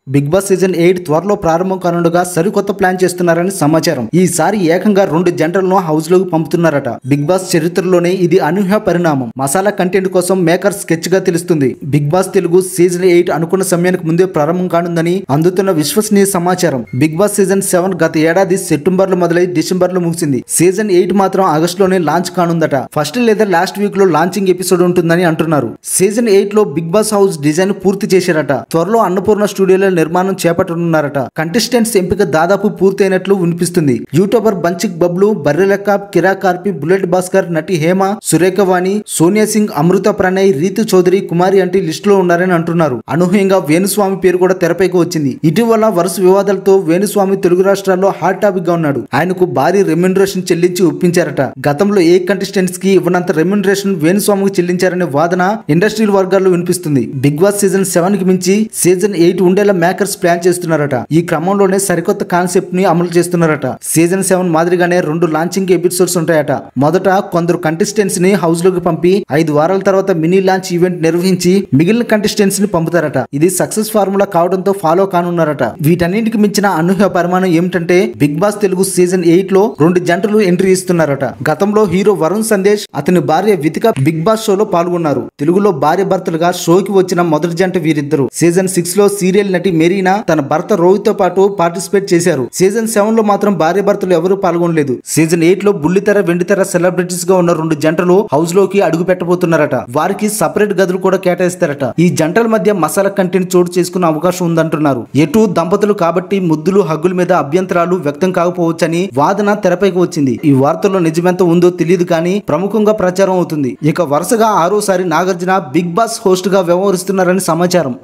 Big boss season 8 త్వరలో ప్రారంభం కానుండగా సరికొత్త ప్లాన్ చేస్తున్నారని సమాచారం. ఈసారి ఏకంగా 2 జంటలను హౌస్ లోకి పంపుతున్నారట. బిగ్ బాస్ చరిత్రలోనే ఇది అనూహ్య పరిణామం. మసాలా కంటెంట్ కోసం మేకర్ స్కెచ్ గా తెలుస్తుంది. బిగ్ బాస్ తెలుగు సీజన్ 8 అనుకున్న సమయానికి ముందే ప్రారంభం కానుందని అందుతున్న విశ్వసనీయ సమాచారం. బిగ్ బాస్ సీజన్ 7 గత ఏడాది సెప్టెంబర్ లో మొదలై డిసెంబర్ లో ముగిసింది. సీజన్ 8 మాత్రం ఆగస్టు లోనే లాంచ్ కానుందట. ఫస్ట్ లేదా లాస్ట్ వీక్ లో లాంచింగ్ ఎపిసోడ్ ఉంటుందని అంటున్నారు. సీజన్ 8 లో బిగ్ బాస్ హౌస్ డిజైన్ పూర్తి చేశారట. త్వరలో అన్నపూర్ణ స్టూడియోలో నిర్మాణం చేపట్టనున్నారట. కంటెస్టెంట్స్ ఎంపిక దాదాపు పూర్తయినట్లు వినిపిస్తుంది. యూట్యూబర్ బంచిక్ బబ్లు, బర్రెలెక్క, కిరా కార్పి, బుల్లెట్ భాస్కర్, నటి హేమ, సురేఖవాణి, సోనియా సింగ్, అమృత ప్రణయ్, రీతు చౌదరి, కుమారి అంటే లిస్ట్ లో ఉన్నారని అంటున్నారు. అనూహ్యంగా వేణుస్వామి పేరు కూడా తెరపైకి వచ్చింది. ఇటీవల వరుస వివాదాలతో వేణుస్వామి తెలుగు రాష్ట్రాల్లో హాట్ టాపిక్ గా ఉన్నాడు. ఆయనకు భారీ రెమ్యునరేషన్ చెల్లించి ఒప్పించారట. గతంలో ఏ కంటెస్టెంట్స్ కి ఇవ్వనంత రెమ్యునరేషన్ వేణుస్వామికి చెల్లించారనే వాదన ఇండస్ట్రియల్ వర్గాల్లో వినిపిస్తుంది. బిగ్ బాస్ సీజన్ 7 కి మించి సీజన్ 8 ఉండేలా మేకర్స్ ప్లాన్ చేస్తున్నారట. ఈ క్రమంలోనే సరికొత్త కాన్సెప్ట్ ని అమలు చేస్తున్నారట. సీజన్ 7 మాదిరిగానే 2 లాంచింగ్ ఎపిసోడ్స్ ఉంటాయట. మొదట కొందరు కంటెస్టెంట్స్ ని హౌస్ లోకి పంపి 5 వారాల తర్వాత మినీ లాంచ్ ఈవెంట్ నిర్వహించి మిగిలిన కంటెస్టెంట్స్ ని పంపుతారట. ఇది సక్సెస్ ఫార్ములా కావడంతో ఫాలో కానున్నారట. వీటన్నింటికి మించిన అనూహ్య పరిమాణం ఏమిటంటే బిగ్ బాస్ తెలుగు సీజన్ 8 లో 2 జంటలు ఎంట్రీ ఇస్తున్నారట. గతంలో హీరో వరుణ్ సందేశ్, అతని భార్య వితిక బిగ్ బాస్ షోలో పాల్గొన్నారు. తెలుగులో భార్య భర్తలుగా షోకి వచ్చిన మొదటి జంట వీరిద్దరు. సీజన్ 6 లో సీరియల్ నటి మెరీనా తన భర్త రోహిత్ తో పాటు పార్టిసిపేట్ చేశారు. సీజన్ 7 లో మాత్రం భార్య భర్తలు ఎవరూ పాల్గొనలేదు. సీజన్ 8 లో బుల్లితెర, వెండితెర సెలబ్రిటీస్ గా ఉన్న 2 జంటలు హౌస్ లోకి అడుగు పెట్టబోతున్నారట. వారికి సపరేట్ గదులు కూడా కేటాయిస్తారట. ఈ జంటల మధ్య మసాలా కంటెంట్ చోటు చేసుకునే అవకాశం ఉందంటున్నారు. ఎటు దంపతులు కాబట్టి ముద్దులు, హగ్గుల మీద అభ్యంతరాలు వ్యక్తం కాకపోవచ్చని వాదన తెరపైకి వచ్చింది. ఈ వార్తల్లో నిజమెంత ఉందో తెలియదు కానీ ప్రముఖంగా ప్రచారం అవుతుంది. ఇక వరుసగా 6వ సారి నాగార్జున బిగ్ బాస్ హోస్ట్ గా వ్యవహరిస్తున్నారని సమాచారం.